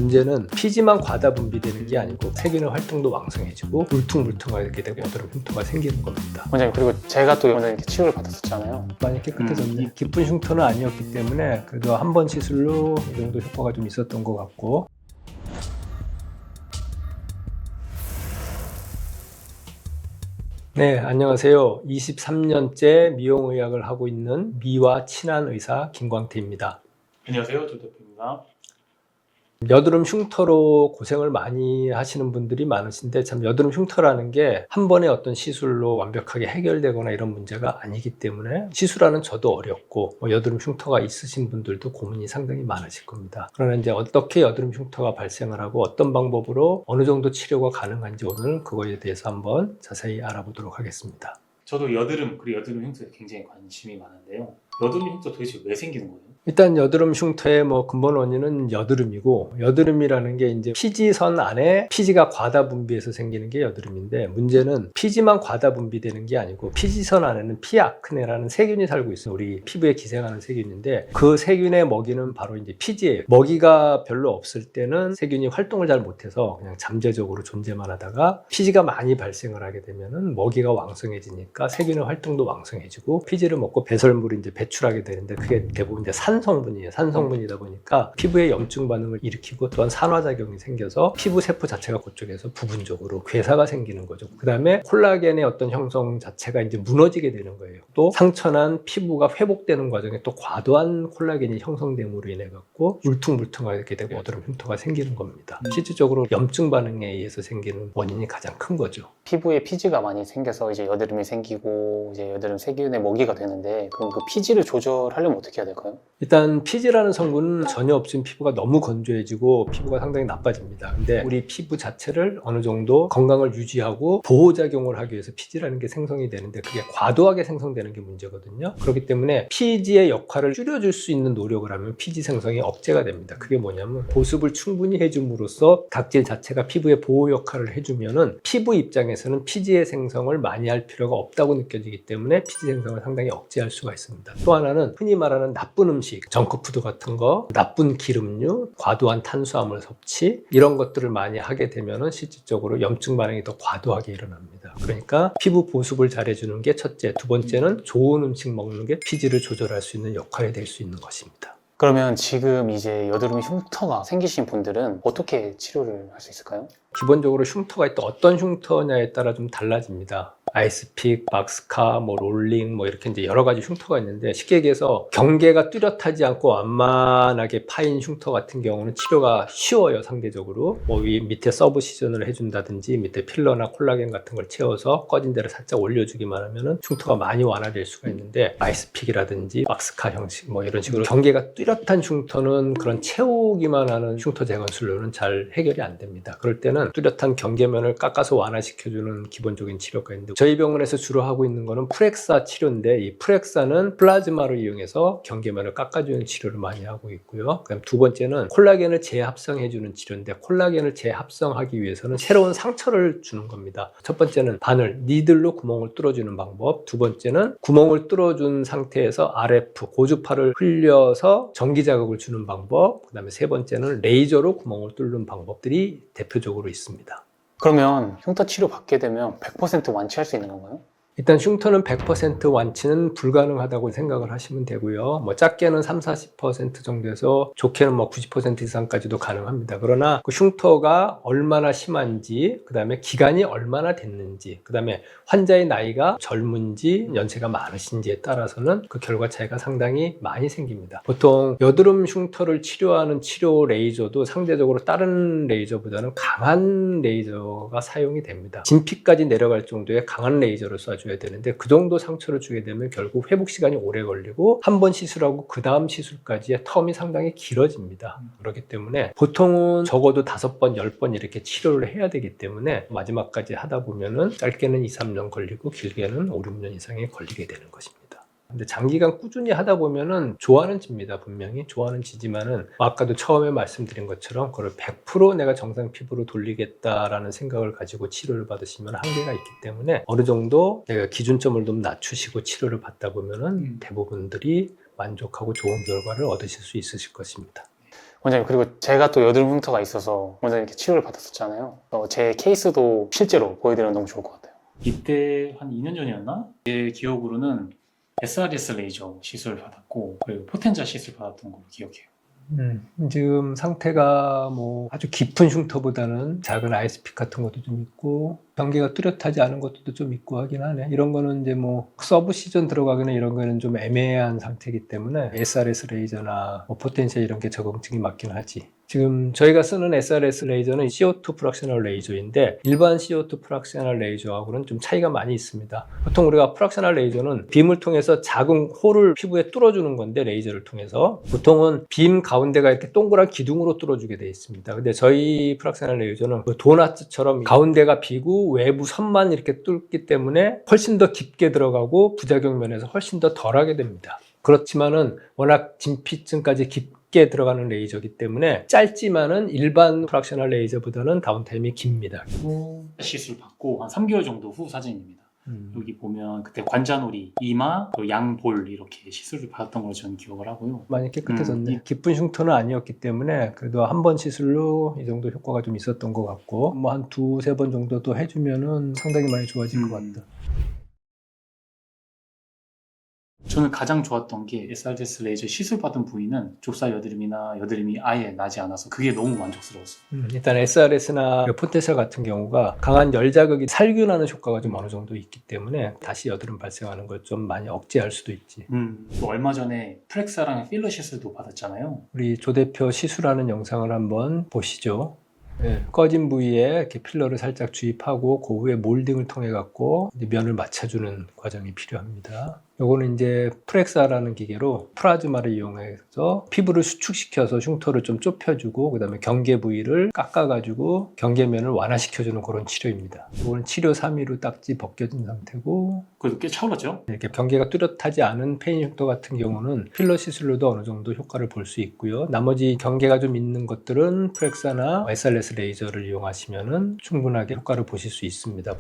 문제는 피지만 과다 분비되는 게 아니고 세균의 활동도 왕성해지고 울퉁불퉁하게 되고 여드름 흉터가 생기는 겁니다. 원장님, 그리고 제가 또 오늘 이렇게 치료를 받았었잖아요. 많이 깨끗해졌네. 깊은 흉터는 아니었기 때문에 그래도 한 번 시술로 이 정도 효과가 좀 있었던 것 같고. 네, 안녕하세요. 23년째 미용의학을 하고 있는 미와 친한 의사 김광태입니다. 안녕하세요, 조 대표입니다. 여드름 흉터로 고생을 많이 하시는 분들이 많으신데, 참 여드름 흉터라는 게 한 번의 어떤 시술로 완벽하게 해결되거나 이런 문제가 아니기 때문에 시술하는 저도 어렵고, 여드름 흉터가 있으신 분들도 고민이 상당히 많으실 겁니다. 그러나 이제 어떻게 여드름 흉터가 발생을 하고 어떤 방법으로 어느 정도 치료가 가능한지 오늘 그거에 대해서 한번 자세히 알아보도록 하겠습니다. 저도 여드름, 그리고 여드름 흉터에 굉장히 관심이 많은데요. 여드름 흉터 도대체 왜 생기는 거예요? 일단 여드름 흉터의 근본 원인은 여드름이고, 여드름이라는 게 이제 피지선 안에 피지가 과다 분비해서 생기는 게 여드름인데, 문제는 피지만 과다 분비되는 게 아니고 피지선 안에는 피아크네라는 세균이 살고 있어요. 우리 피부에 기생하는 세균인데, 그 세균의 먹이는 바로 이제 피지예요. 먹이가 별로 없을 때는 세균이 활동을 잘 못해서 그냥 잠재적으로 존재만 하다가 피지가 많이 발생을 하게 되면은 먹이가 왕성해지니까 세균의 활동도 왕성해지고 피지를 먹고 배설물을 이제 배출하게 되는데, 그게 대부분 이제 산성분이에요. 산성분이다 보니까 피부에 염증 반응을 일으키고, 또한 산화작용이 생겨서 피부 세포 자체가 그쪽에서 부분적으로 괴사가 생기는 거죠. 그 다음에 콜라겐의 어떤 형성 자체가 이제 무너지게 되는 거예요. 또 상처난 피부가 회복되는 과정에 또 과도한 콜라겐이 형성됨으로 인해 갖고 울퉁불퉁하게 되고 여드름 흉터가 생기는 겁니다. 실질적으로 염증 반응에 의해서 생기는 원인이 가장 큰 거죠. 피부에 피지가 많이 생겨서 이제 여드름이 생기고 이제 여드름 세균의 먹이가 되는데, 그럼 그 피지를 조절하려면 어떻게 해야 될까요? 일단 피지라는 성분은 전혀 없으면 피부가 너무 건조해지고 피부가 상당히 나빠집니다. 근데 우리 피부 자체를 어느 정도 건강을 유지하고 보호작용을 하기 위해서 피지라는 게 생성이 되는데, 그게 과도하게 생성되는 게 문제거든요. 그렇기 때문에 피지의 역할을 줄여줄 수 있는 노력을 하면 피지 생성이 억제가 됩니다. 그게 뭐냐면, 보습을 충분히 해줌으로써 각질 자체가 피부의 보호 역할을 해주면은 피부 입장에서는 피지의 생성을 많이 할 필요가 없다고 느껴지기 때문에 피지 생성을 상당히 억제할 수가 있습니다. 또 하나는 흔히 말하는 나쁜 음식, 정크푸드 같은 거, 나쁜 기름류, 과도한 탄수화물 섭취, 이런 것들을 많이 하게 되면은 실질적으로 염증 반응이 더 과도하게 일어납니다. 그러니까 피부 보습을 잘해주는 게 첫째, 두 번째는 좋은 음식 먹는 게 피지를 조절할 수 있는 역할이 될 수 있는 것입니다. 그러면 지금 이제 여드름 흉터가 생기신 분들은 어떻게 치료를 할 수 있을까요? 기본적으로 흉터가 있다. 어떤 흉터냐에 따라 좀 달라집니다. 아이스픽, 박스카, 롤링, 이렇게 이제 여러 가지 흉터가 있는데, 쉽게 얘기해서 경계가 뚜렷하지 않고 완만하게 파인 흉터 같은 경우는 치료가 쉬워요, 상대적으로. 밑에 서브시전을 해준다든지 밑에 필러나 콜라겐 같은 걸 채워서 꺼진 데를 살짝 올려주기만 하면은 흉터가 많이 완화될 수가 있는데, 아이스픽이라든지 박스카 형식 이런 식으로 경계가 뚜렷한 흉터는 그런 채우기만 하는 흉터 재건술로는 잘 해결이 안 됩니다. 그럴 때는 뚜렷한 경계면을 깎아서 완화시켜주는 기본적인 치료가 있는데, 저희 병원에서 주로 하고 있는 거는 프렉사 치료인데, 이 프렉사는 플라즈마를 이용해서 경계면을 깎아주는 치료를 많이 하고 있고요. 그다음 두 번째는 콜라겐을 재합성해주는 치료인데, 콜라겐을 재합성하기 위해서는 새로운 상처를 주는 겁니다. 첫 번째는 바늘, 니들로 구멍을 뚫어주는 방법, 두 번째는 구멍을 뚫어준 상태에서 RF, 고주파를 흘려서 전기 자극을 주는 방법, 그 다음에 세 번째는 레이저로 구멍을 뚫는 방법들이 대표적으로 있습니다. 그러면 흉터 치료 받게 되면 100% 완치할 수 있는 건가요? 일단 흉터는 100% 완치는 불가능하다고 생각을 하시면 되고요. 작게는 30-40% 정도에서 좋게는 90% 이상까지도 가능합니다. 그러나 그 흉터가 얼마나 심한지, 그 다음에 기간이 얼마나 됐는지, 그 다음에 환자의 나이가 젊은지 연세가 많으신지에 따라서는 그 결과 차이가 상당히 많이 생깁니다. 보통 여드름 흉터를 치료하는 치료 레이저도 상대적으로 다른 레이저보다는 강한 레이저가 사용이 됩니다. 진피까지 내려갈 정도의 강한 레이저를 쏴줘야 되는데, 그 정도 상처를 주게 되면 결국 회복 시간이 오래 걸리고 한 번 시술하고 그 다음 시술까지의 텀이 상당히 길어집니다. 그렇기 때문에 보통은 적어도 5번, 10번 이렇게 치료를 해야 되기 때문에 마지막까지 하다 보면은 짧게는 2-3년 걸리고 길게는 5-6년 이상이 걸리게 되는 것입니다. 근데 장기간 꾸준히 하다 보면은 좋아는 집니다. 분명히 좋아는 지지만은, 아까도 처음에 말씀드린 것처럼 그걸 100% 내가 정상 피부로 돌리겠다라는 생각을 가지고 치료를 받으시면 한계가 있기 때문에, 어느 정도 내가 기준점을 좀 낮추시고 치료를 받다 보면은 대부분들이 만족하고 좋은 결과를 얻으실 수 있으실 것입니다. 원장님, 그리고 제가 또 여드름 흉터가 있어서 원장님 이렇게 치료를 받았었잖아요. 제 케이스도 실제로 보여드리면 너무 좋을 것 같아요. 이때 한 2년 전이었나? 제 기억으로는 SRS 레이저 시술 받았고 그리고 포텐자 시술 받았던 걸로 기억해요. 지금 상태가 뭐 아주 깊은 흉터보다는 작은 아이스픽 같은 것도 좀 있고 경계가 뚜렷하지 않은 것도 좀 있고 하긴 하네. 이런 거는 이제 뭐 서브 시전 들어가거나 이런 거는 좀 애매한 상태이기 때문에 SRS 레이저나 뭐 포텐셜 이런 게 적응증이 맞긴 하지. 지금 저희가 쓰는 SRS 레이저는 CO2 프락셔널 레이저인데 일반 CO2 프락셔널 레이저하고는 좀 차이가 많이 있습니다. 보통 우리가 프락셔널 레이저는 빔을 통해서 작은 홀을 피부에 뚫어주는 건데 레이저를 통해서 보통은 빔 가운데가 이렇게 동그란 기둥으로 뚫어주게 되어 있습니다. 근데 저희 프락셔널 레이저는 그 도넛처럼 가운데가 비고 외부 선만 이렇게 뚫기 때문에 훨씬 더 깊게 들어가고 부작용 면에서 훨씬 더 덜하게 됩니다. 그렇지만은 워낙 진피층까지 깊게 들어가는 레이저이기 때문에 짧지만은 일반 프락셔널 레이저보다는 다운타임이 깁니다. 시술 받고 한 3개월 정도 후 사진입니다. 여기 보면 그때 관자놀이, 이마, 양볼 이렇게 시술을 받았던 걸로 저는 기억을 하고요. 많이 깨끗해졌네. 깊은 흉터는 아니었기 때문에 그래도 한 번 시술로 이 정도 효과가 좀 있었던 것 같고 뭐 한 2-3번 정도 또 해주면은 상당히 많이 좋아질 것 같다. 저는 가장 좋았던 게 SRS 레이저 시술 받은 부위는 좁쌀 여드름이나 여드름이 아예 나지 않아서 그게 너무 만족스러웠어요. 일단 SRS나 포텐셜 같은 경우가 강한 열 자극이 살균하는 효과가 좀 어느 정도 있기 때문에 다시 여드름 발생하는 걸 좀 많이 억제할 수도 있지. 또 얼마 전에 프렉사랑 필러 시술도 받았잖아요. 우리 조 대표 시술하는 영상을 한번 보시죠. 네, 꺼진 부위에 이렇게 필러를 살짝 주입하고 그 후에 몰딩을 통해 갖고 면을 맞춰주는 과정이 필요합니다. 요거는 이제 프렉사라는 기계로 플라즈마를 이용해서 피부를 수축시켜서 흉터를 좀 좁혀주고 그 다음에 경계 부위를 깎아가지고 경계면을 완화시켜주는 그런 치료입니다. 이거는 치료 3일후 딱지 벗겨진 상태고 그래도 꽤 차오르죠? 이렇게 경계가 뚜렷하지 않은 페인 흉터 같은 경우는 필러 시술로도 어느 정도 효과를 볼 수 있고요. 나머지 경계가 좀 있는 것들은 프렉사나 SRS 레이저를 이용하시면 충분하게 효과를 보실 수 있습니다.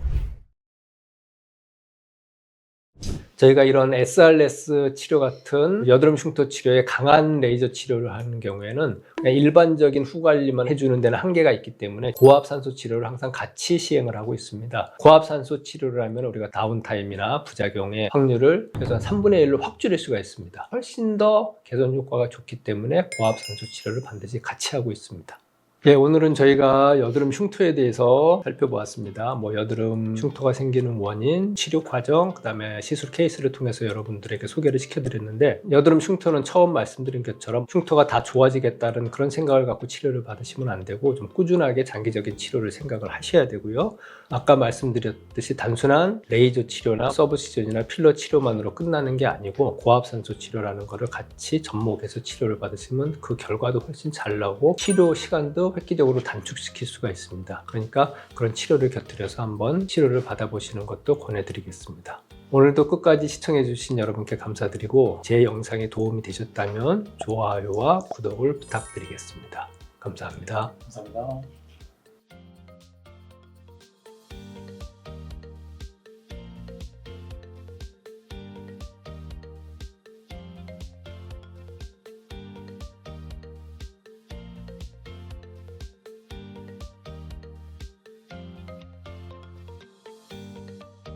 저희가 이런 SRS 치료 같은 여드름 흉터 치료에 강한 레이저 치료를 하는 경우에는 그냥 일반적인 후관리만 해주는 데는 한계가 있기 때문에 고압산소 치료를 항상 같이 시행을 하고 있습니다. 고압산소 치료를 하면 우리가 다운타임이나 부작용의 확률을 그래서 한 3분의 1로 확 줄일 수가 있습니다. 훨씬 더 개선 효과가 좋기 때문에 고압산소 치료를 반드시 같이 하고 있습니다. 예, 오늘은 저희가 여드름 흉터에 대해서 살펴보았습니다. 뭐 여드름 흉터가 생기는 원인, 치료 과정, 그 다음에 시술 케이스를 통해서 여러분들에게 소개를 시켜드렸는데 여드름 흉터는 처음 말씀드린 것처럼 흉터가 다 좋아지겠다는 그런 생각을 갖고 치료를 받으시면 안 되고 좀 꾸준하게 장기적인 치료를 생각을 하셔야 되고요. 아까 말씀드렸듯이 단순한 레이저 치료나 서브시전이나 필러 치료만으로 끝나는 게 아니고 고압산소 치료라는 거를 같이 접목해서 치료를 받으시면 그 결과도 훨씬 잘 나오고 치료 시간도 획기적으로 단축시킬 수가 있습니다. 그러니까 그런 치료를 곁들여서 한번 치료를 받아보시는 것도 권해드리겠습니다. 오늘도 끝까지 시청해주신 여러분께 감사드리고 제 영상이 도움이 되셨다면 좋아요와 구독을 부탁드리겠습니다. 감사합니다. 감사합니다.